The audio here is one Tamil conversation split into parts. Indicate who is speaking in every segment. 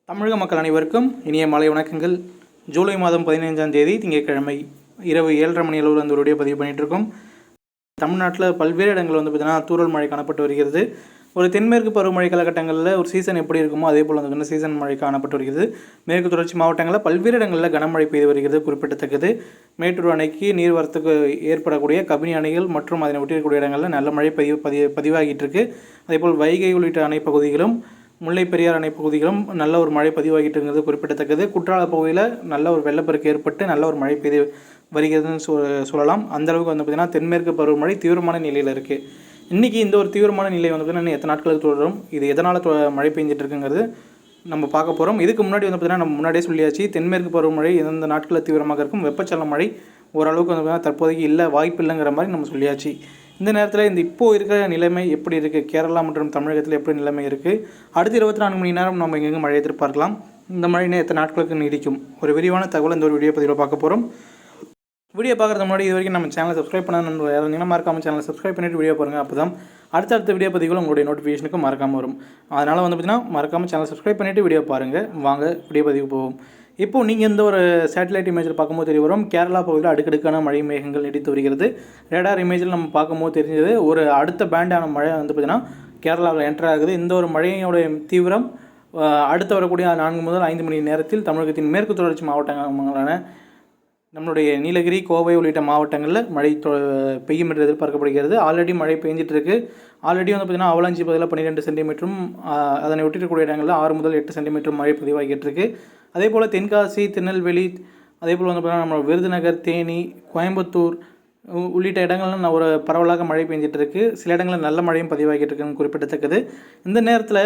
Speaker 1: தமிழக மக்கள் அனைவருக்கும் இனிய மாலை வணக்கங்கள். ஜூலை மாதம் 15ஆம் தேதி திங்கட்கிழமை இரவு 7:30 மணி அளவில் அந்த வீடியோ பதிவு பண்ணிகிட்ருக்கோம். தமிழ்நாட்டில் பல்வேறு இடங்கள் பார்த்திங்கன்னா தூறல் மழை காணப்பட்டு வருகிறது. ஒரு தென்மேற்கு பருவமழை காலகட்டங்களில் ஒரு சீசன் எப்படி இருக்குமோ அதே போல் வந்து சீசன் மழை காணப்பட்டு வருகிறது. மேற்கு தொடர்ச்சி மாவட்டங்களில் பல்வேறு இடங்களில் கனமழை பெய்து வருகிறது குறிப்பிடத்தக்கது. மேட்டூர் அணைக்கு நீர்வரத்துக்கு ஏற்படக்கூடிய கபினி அணைகள் மற்றும் அதனை ஒட்டியிருக்கக்கூடிய இடங்களில் நல்ல மழை பதிவாகிட்டு இருக்கு. அதேபோல் வைகை உள்ளிட்ட அணை பகுதிகளும் முல்லை பெரியார் அணை பகுதிகளும் நல்ல ஒரு மழை பதிவாகிட்டு இருக்கிறது குறிப்பிடத்தக்கது. குற்றால பகுதியில் நல்ல ஒரு வெள்ளப்பெருக்கு ஏற்பட்டு நல்ல ஒரு மழை பெய்து வருகிறதுன்னு சொல்லலாம். அந்தளவுக்கு வந்து பார்த்திங்கன்னா தென்மேற்கு பருவமழை தீவிரமான நிலையில் இருக்குது. இன்றைக்கி இந்த ஒரு தீவிரமான நிலை வந்து பார்த்திங்கன்னா எத்தனை நாட்களுக்கு தொடரும், இது எதனால் மழை பெஞ்சிட்டு இருக்குங்கிறது நம்ம பார்க்க போகிறோம். இதுக்கு முன்னாடி வந்து பார்த்திங்கன்னா நம்ம முன்னாடியே சொல்லியாச்சு, தென்மேற்கு பருவமழை எந்தெந்த நாட்களில் தீவிரமாக இருக்கும், வெப்பச்சலன மழை ஓரளவுக்கு வந்து பார்த்திங்கன்னா தற்போதைக்கு இல்லை, வாய்ப்பு இல்லைங்கிற மாதிரி நம்ம சொல்லியாச்சு. இந்த நேரத்தில் இந்த இப்போது இருக்கிற நிலைமை எப்படி இருக்குது, கேரளா மற்றும் தமிழகத்தில் எப்படி நிலைமை இருக்குது, அடுத்த 24 மணி நேரம் நம்ம எங்கெங்கே மழை எதிர்பார்க்கலாம், இந்த மழை எத்தனை நாட்களுக்கு நீடிக்கும், ஒரு விரிவான தகவல் இந்த ஒரு வீடியோ பதிவில் பார்க்க போகிறோம். வீடியோ பார்க்குறது முன்னாடி இது வரைக்கும் நம்ம சேனலை சப்ஸ்கிரைப் பண்ண யாரும் மறக்காமல் சேனலை சப்ஸ்கிரைப் பண்ணிவிட்டு வீடியோ பாருங்கள். அப்போ தான் அடுத்தடுத்த வீடியோ பதிவுகள் உங்களுடைய நோட்டிஃபிகேஷனுக்கு மறக்காமல் வரும். அதனால் வந்து பார்த்திங்கன்னா மறக்காமல் சேனலை சப்ஸ்கிரைப் பண்ணிவிட்டு வீடியோ பாருங்கள். வாங்க வீடியோ பதிவு போவோம். இப்போது நீங்கள் இந்த ஒரு சேட்டலைட் இமேஜில் பார்க்கும்போது தெரிய வரும், கேரளா பகுதியில் அடுக்கடுக்கான மழை மேகங்கள் நீடித்து வருகிறது. ரேடார் இமேஜில் நம்ம பார்க்கும்போது தெரிஞ்சது ஒரு அடுத்த பேண்டான மழை வந்து பார்த்திங்கன்னா கேரளாவில் என்டர் ஆகுது. இந்த ஒரு மழையோடைய தீவிரம் அடுத்து வரக்கூடிய 4 முதல் 5 மணி நேரத்தில் தமிழகத்தின் மேற்கு தொடர்ச்சி மாவட்டங்களான நம்மளுடைய நீலகிரி, கோவை உள்ளிட்ட மாவட்டங்களில் மழை பெய்யும் என்று எதிர்பார்க்கப்படுகிறது. ஆல்ரெடி மழை பெஞ்சிட்டு இருக்குது. ஆல்ரெடி வந்து பார்த்திங்கன்னா அவலாஞ்சி பகுதியில் 12 சென்டிமீட்டரும் அதனை ஒட்டிருக்கக்கூடிய இடங்களில் 6 முதல் 8 சென்டிமீட்டர் மழை பதிவாகிட்டு இருக்குது. அதே போல் தென்காசி, திருநெல்வேலி, அதே போல் வந்து பார்த்திங்கன்னா நம்ம விருதுநகர், தேனி, கோயம்புத்தூர் உள்ளிட்ட இடங்கள்லாம் ஒரு பரவலாக மழை பெஞ்சிட்டு இருக்குது. சில இடங்களில் நல்ல மழையும் பதிவாகிட்டு இருக்குன்னு குறிப்பிடத்தக்கது. இந்த நேரத்தில்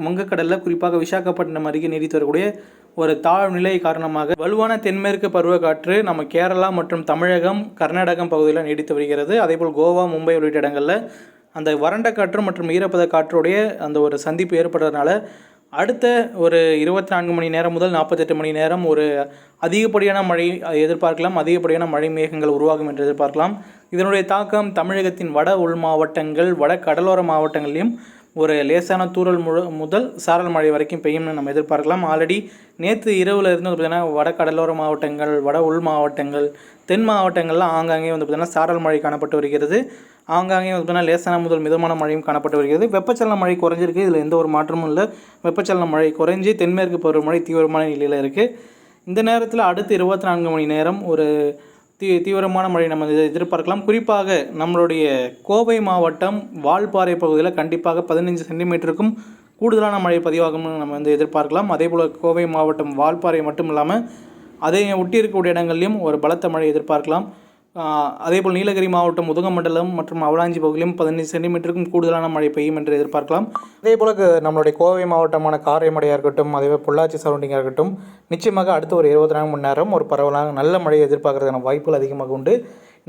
Speaker 1: வங்கக்கடலில் குறிப்பாக விசாகப்பட்டினம் அருகே நீடித்து வரக்கூடிய ஒரு தாழ்நிலை காரணமாக வலுவான தென்மேற்கு பருவக்காற்று நம்ம கேரளா மற்றும் தமிழகம், கர்நாடகம் பகுதியில் நீடித்து வருகிறது. அதேபோல் கோவா, மும்பை உள்ளிட்ட இடங்களில் அந்த வறண்ட காற்று மற்றும் ஈரப்பத காற்றுடைய அந்த ஒரு சந்திப்பு ஏற்படுறதுனால அடுத்த ஒரு 24 மணி நேரம் முதல் 48 மணி நேரம் ஒரு அதிகப்படியான மழை எதிர்பார்க்கலாம். அதிகப்படியான மழை மேகங்கள் உருவாகும் என்று எதிர்பார்க்கலாம். இதனுடைய தாக்கம் தமிழகத்தின் வட உள் மாவட்டங்கள், வட கடலோர மாவட்டங்களிலும் ஒரு லேசான தூறல் முதல் சாரல் மழை வரைக்கும் பெய்யும்னு நம்ம எதிர்பார்க்கலாம். ஆல்ரெடி நேற்று இரவில் இருந்து பார்த்திங்கன்னா வட கடலோர மாவட்டங்கள், வட உள் மாவட்டங்கள், தென் மாவட்டங்கள்லாம் ஆங்காங்கே வந்து பார்த்திங்கன்னா சாரல் மழை காணப்பட்டு வருகிறது. ஆங்காங்கே வந்து பார்த்திங்கன்னா லேசான முதல் மிதமான மழையும் காணப்பட்டு வருகிறது. வெப்பச்சலன மழை குறைஞ்சிருக்கு, இதில் எந்த ஒரு மாற்றமும் இல்லை. வெப்பச்சலன மழை குறைஞ்சி தென்மேற்கு பருவமழை தீவிரமான நிலையில் இருக்குது. இந்த நேரத்தில் அடுத்து 24 மணி நேரம் ஒரு தீவிரமான மழை நம்ம எதிர்பார்க்கலாம். குறிப்பாக நம்மளுடைய கோவை மாவட்டம் வால்பாறை பகுதியில் கண்டிப்பாக 15 சென்டிமீட்டருக்கும் கூடுதலான மழை பதிவாகும்னு நம்ம எதிர்பார்க்கலாம். அதே போல் கோவை மாவட்டம் வால்பாறை மட்டும் இல்லாமல் அதை ஒட்டி இருக்கக்கூடிய இடங்கள்லையும் ஒரு பலத்த மழை எதிர்பார்க்கலாம். அதேபோல் நீலகிரி மாவட்டம், உதகமண்டலம் மற்றும் அவலாஞ்சி பகுதியிலும் 15 சென்டிமீட்டருக்கும் கூடுதலான மழை பெய்யும் என்று எதிர்பார்க்கலாம். அதே போல் நம்மளுடைய கோவை மாவட்டமான காரைமடையாக இருக்கட்டும், அதேபோல் பொள்ளாச்சி சரௌண்டிங்காக இருக்கட்டும், நிச்சயமாக அடுத்த ஒரு 24 மணி நேரம் ஒரு பரவலாக நல்ல மழையை எதிர்பார்க்கறதுக்கான வாய்ப்புகள் அதிகமாக உண்டு.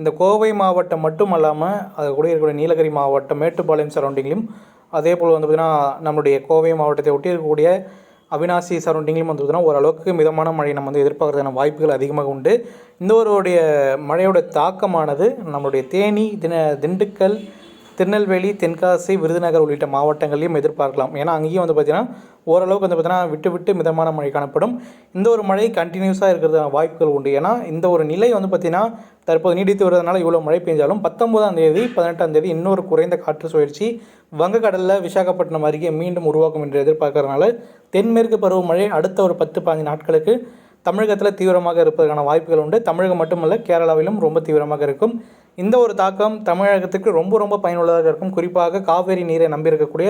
Speaker 1: இந்த கோவை மாவட்டம் மட்டும் அல்லாமல் அது கூட இருக்கக்கூடிய நீலகிரி மாவட்டம், மேட்டுப்பாளையம் சரௌண்டிங்லையும், அதே போல் வந்து பார்த்திங்கன்னா நம்மளுடைய கோவை மாவட்டத்தை ஒட்டி இருக்கக்கூடிய அவினாசி சரௌண்டிங்லையும் வந்து பார்த்திங்கன்னா ஓரளவுக்கு மிதமான மழை நம்ம எதிர்பார்க்கறதுக்கான வாய்ப்புகள் அதிகமாக உண்டு. இந்த ஒரு மழையோட தாக்கமானது நம்மளுடைய தேனி, திண்டுக்கல், திருநெல்வேலி, தென்காசி, விருதுநகர் உள்ளிட்ட மாவட்டங்களையும் எதிர்பார்க்கலாம். ஏன்னா அங்கேயும் வந்து பார்த்திங்கன்னா ஓரளவுக்கு வந்து பார்த்திங்கன்னா விட்டு விட்டு மிதமான மழை காணப்படும். இந்த ஒரு மழை கண்டினியூஸாக இருக்கிறதுக்கான வாய்ப்புகள் உண்டு. ஏன்னா இந்த ஒரு நிலை வந்து பார்த்திங்கன்னா தற்போது நீடித்து வருவதனால இவ்வளோ மழை பெஞ்சாலும் 19ஆம் தேதி 18ஆம் தேதி இன்னொரு குறைந்த காற்று சுழற்சி வங்கக்கடலில் விசாகப்பட்டினம் அருகே மீண்டும் உருவாக்கும் என்று எதிர்பார்க்கறதுனால தென்மேற்கு பருவமழை அடுத்த ஒரு 10-15 நாட்களுக்கு தமிழகத்தில் தீவிரமாக இருப்பதற்கான வாய்ப்புகள் உண்டு. தமிழகம் மட்டுமல்ல, கேரளாவிலும் ரொம்ப தீவிரமாக இருக்கும். இந்த ஒரு தாக்கம் தமிழகத்துக்கு ரொம்ப பயனுள்ளதாக இருக்கும். குறிப்பாக காவேரி நீரை நம்பியிருக்கக்கூடிய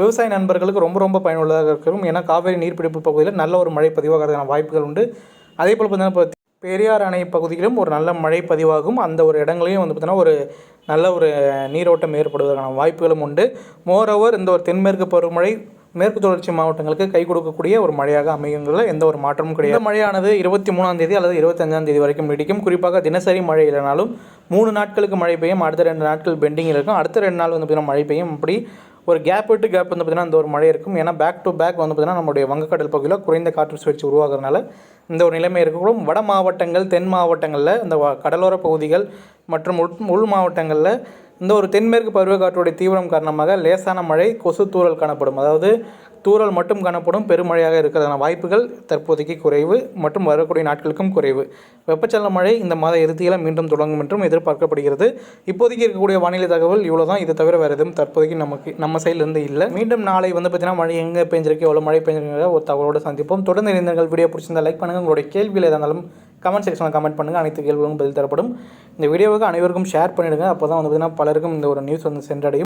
Speaker 1: விவசாய நண்பர்களுக்கு ரொம்ப பயனுள்ளதாக இருக்கும். ஏன்னா காவேரி நீர்பிடிப்பு பகுதியில் நல்ல ஒரு மழை பதிவாகிறதுக்கான வாய்ப்புகள் உண்டு. அதே போல் பார்த்திங்கன்னா பெரியார் அணை பகுதியிலும் ஒரு நல்ல மழை பதிவாகும். அந்த ஒரு இடங்களையும் வந்து பார்த்திங்கன்னா ஒரு நல்ல ஒரு நீரோட்டம் ஏற்படுவதற்கான வாய்ப்புகளும் உண்டு. மோரோவர் இந்த ஒரு தென்மேற்கு பருவமழை மேற்கு தொடர்ச்சி மாவட்டங்களுக்கு கை கொடுக்கக்கூடிய ஒரு மழையாக அமையுங்கிறதுல எந்த ஒரு மாற்றமும் கிடையாது. இந்த மழையானது 23ஆம் தேதி அல்லது 25ஆம் தேதி வரைக்கும் நீடிக்கும். குறிப்பாக தினசரி மழை இல்லைனாலும் 3 நாட்களுக்கு மழை பெய்யும். அடுத்த 2 நாட்கள் பெண்டிங்கில் இருக்கும். அடுத்த 2 நாள் வந்து பார்த்திங்கன்னா மழை பெய்யும். அப்படி ஒரு கேப் விட்டு கேப் வந்து பார்த்திங்கன்னா இந்த ஒரு மழை இருக்கும். ஏன்னா பேக் டு பேக் வந்து பார்த்திங்கன்னா நம்மளுடைய வங்கக்கடல் பகுதியில் குறைந்த காற்று சுழற்சி உருவாகிறதுனால இந்த ஒரு நிலைமை இருக்கக்கூடும். வட மாவட்டங்கள், தென் மாவட்டங்களில் இந்த கடலோர பகுதிகள் மற்றும் உள் மாவட்டங்களில் இந்த ஒரு தென்மேற்கு பருவக்காற்றுடைய தீவிரம் காரணமாக லேசான மழை, கொசு தூறல் காணப்படும். அதாவது தூறல் மட்டும் காணப்படும், பெருமழையாக இருக்கிறதான வாய்ப்புகள் தற்போதைக்கு குறைவு மற்றும் வரக்கூடிய நாட்களுக்கும் குறைவு. வெப்பச்சலன மழை இந்த மாத இறுதியில் மீண்டும் தொடங்கும் என்றும் எதிர்பார்க்கப்படுகிறது. இப்போதைக்கு இருக்கக்கூடிய வானிலை தகவல் இவ்வளோ தான். இதை தவிர வேறு எதுவும் தற்போதைக்கு நம்ம சைட்லேருந்து இல்லை. மீண்டும் நாளை பார்த்தீங்கன்னா மழை எங்கே பெஞ்சிருக்கு, எவ்வளோ மழை பெஞ்சிருக்கிற ஒரு தகவலோடு சந்திப்போம். தொடர்ந்து இந்த வீடியோ பிடிச்சிருந்தால் லைக் பண்ணுங்கள். உங்களுடைய கேள்வியில் எதாக இருந்தாலும் கமெண்ட் செக்ஷனில் கமெண்ட் பண்ணுங்கள். அனைத்து கேள்விகளும் பதில் தரப்படும். இந்த வீடியோவுக்கு அனைவருக்கும் ஷேர் பண்ணிவிடுங்க. அப்போ தான் பார்த்தீங்கன்னா பலருக்கும் இந்த ஒரு நியூஸ் சென்றடையும்.